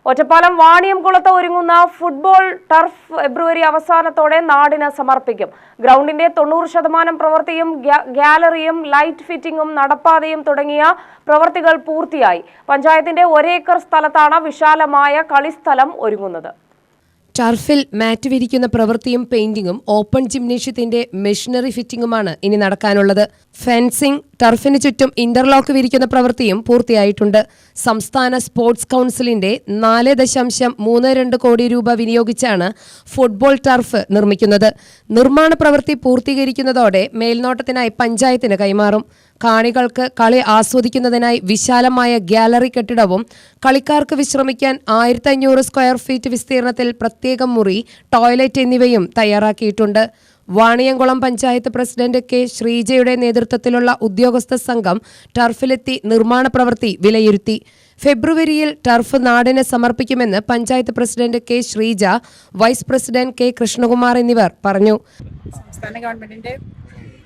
ഒറ്റപ്പാലം വാണിയംകുളത്ത് ഒരുങ്ങുന്ന football turf ഫെബ്രുവരി അവസാനത്തോടെ നാടിന് സമർപ്പിക്കും. ഗ്രൗണ്ടിന്റെ 90% പ്രവൃത്തിയും ഗാലറിയും ലൈറ്റ് ഫിറ്റിംഗും നടപ്പാതയും തുടങ്ങിയ പ്രവൃത്തികൾ പൂർത്തിയായി. പഞ്ചായത്തിന്റെ 1 ഏക്കർ സ്ഥലത്താണ് വിശാലമായ കളിസ്ഥലം ഒരുങ്ങുന്നത്. ടർഫിൽ മാറ്റ് വിരിക്കുന്ന പ്രവൃത്തിയും പെയിന്റിംഗും ഓപ്പൺ ജിംനേഷ്യത്തിന്റെ മെഷീനറി ഫിറ്റിംഗുമാണ് ഇനി നടക്കാനുള്ളത്. ഫെൻസിംഗ്, ടർഫിന് ചുറ്റും ഇന്റർലോക്ക് വിരിക്കുന്ന പ്രവൃത്തിയും പൂർത്തിയായിട്ടുണ്ട്. സംസ്ഥാന സ്പോർട്സ് കൗൺസിലിന്റെ 4.32 കോടി രൂപ വിനിയോഗിച്ചാണ് ഫുട്ബോൾ ടർഫ് നിർമ്മിക്കുന്നത്. നിർമ്മാണ പ്രവൃത്തി പൂർത്തീകരിക്കുന്നതോടെ മേൽനോട്ടത്തിനായി പഞ്ചായത്തിന് കൈമാറും. കാണികൾക്ക് കളി ആസ്വദിക്കുന്നതിനായി വിശാലമായ ഗാലറി കെട്ടിടവും കളിക്കാർക്ക് വിശ്രമിക്കാൻ 1500 സ്ക്വയർ ഫീറ്റ് വിസ്തീർണത്തിൽ പ്രത്യേക മുറി, ടോയ്ലറ്റ് എന്നിവയും തയ്യാറാക്കിയിട്ടുണ്ട്. വാണിയംകുളം പഞ്ചായത്ത് പ്രസിഡന്റ് കെ ശ്രീജയുടെ നേതൃത്വത്തിലുള്ള ഉദ്യോഗസ്ഥ സംഘം ടർഫിലെത്തി നിർമ്മാണ പ്രവൃത്തി വിലയിരുത്തി. ഫെബ്രുവരിയിൽ ടർഫ് നാടിന് സമർപ്പിക്കുമെന്ന് panchayat president K Sreeja, vice president K Krishnakumar എന്നിവർ പറഞ്ഞു. സംസ്ഥാന ഗവൺമെന്റിന്റെ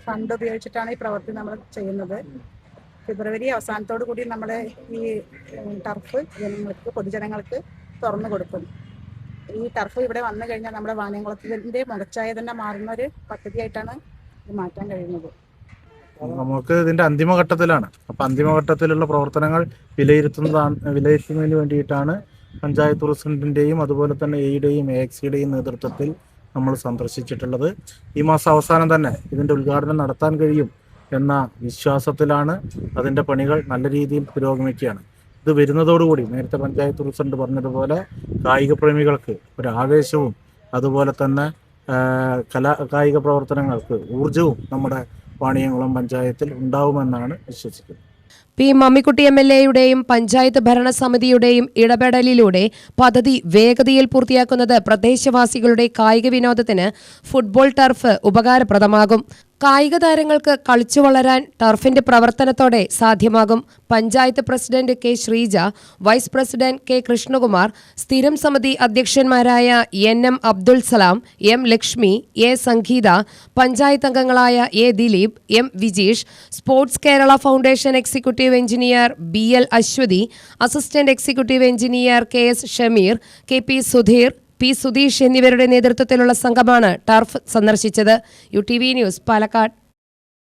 ഫണ്ട് ഉപയോഗിച്ചിട്ടാണ് ഈ പ്രവൃത്തി നമ്മൾ ചെയ്യുന്നത്. ഫെബ്രുവരി അവസാനത്തോടു കൂടി നമ്മൾ ഈ ടർഫ് പൊതുജനങ്ങൾക്ക് തുറന്നു കൊടുക്കും. ഈ ടർഫ് ഇവിടെ വന്നു കഴിഞ്ഞാൽ നമ്മുടെ വാണിയംകുളത്തിന്റെ മുഖച്ഛായ തന്നെ മാറുന്ന ഒരു പദ്ധതിയായിട്ടാണ് ഇത് മാറ്റാൻ കഴിയുന്നത്. നമുക്ക് ഇതിന്റെ അന്തിമഘട്ടത്തിലാണ്. അപ്പം അന്തിമഘട്ടത്തിലുള്ള പ്രവർത്തനങ്ങൾ വിലയിരുത്തുന്നതിന് വേണ്ടിയിട്ടാണ് പഞ്ചായത്ത് പ്രസിഡന്റിന്റെയും അതുപോലെ തന്നെ എയുടെയും AXCയുടെയും നേതൃത്വത്തിൽ നമ്മൾ സന്ദർശിച്ചിട്ടുള്ളത്. ഈ മാസം അവസാനം തന്നെ ഇതിന്റെ ഉദ്ഘാടനം നടത്താൻ കഴിയും എന്ന വിശ്വാസത്തിലാണ്. അതിന്റെ പണികൾ നല്ല രീതിയിൽ പുരോഗമിക്കുകയാണ്. ഇത് വരുന്നതോടുകൂടി നേരത്തെ പഞ്ചായത്ത് പ്രസിഡന്റ് പറഞ്ഞതുപോലെ കായിക പ്രേമികൾക്ക് ഒരു ആവേശവും അതുപോലെ തന്നെ കായിക പ്രവർത്തനങ്ങൾക്ക് ഊർജവും നമ്മുടെ വാണിയംകുളം പഞ്ചായത്തിൽ ഉണ്ടാവുമെന്നാണ് വിശ്വസിക്കുന്നത്. പി മമ്മിക്കുട്ടി MLAയുടെയും പഞ്ചായത്ത് ഭരണസമിതിയുടെയും ഇടപെടലിലൂടെ പദ്ധതി വേഗതയിൽ പൂർത്തിയാക്കുന്നത് പ്രദേശവാസികളുടെ കായിക വിനോദത്തിന് ഫുട്ബോൾ ടർഫ് ഉപകാരപ്രദമാകും. കായിക താരങ്ങൾക്ക് കളിച്ചു വളരാൻ ടർഫിന്റെ പ്രവർത്തനത്തോടെ സാധ്യമാകും. Panchayat president K Sreeja, vice president K Krishnakumar, സ്ഥിരം സമിതി അധ്യക്ഷന്മാരായ NM Abdul Salam, M Lakshmi, A സംഗീത, പഞ്ചായത്ത് അംഗങ്ങളായ A Dileep, M Vijeesh, sports Kerala foundation executive engineer BL Aswathy, assistant executive engineer KS Shameer, KP Sudheer, P Sudheesh എന്നിവരുടെ നേതൃത്വത്തിലുള്ള സംഘമാണ് ടർഫ് സന്ദർശിച്ചത്. UTV news, Palakkad.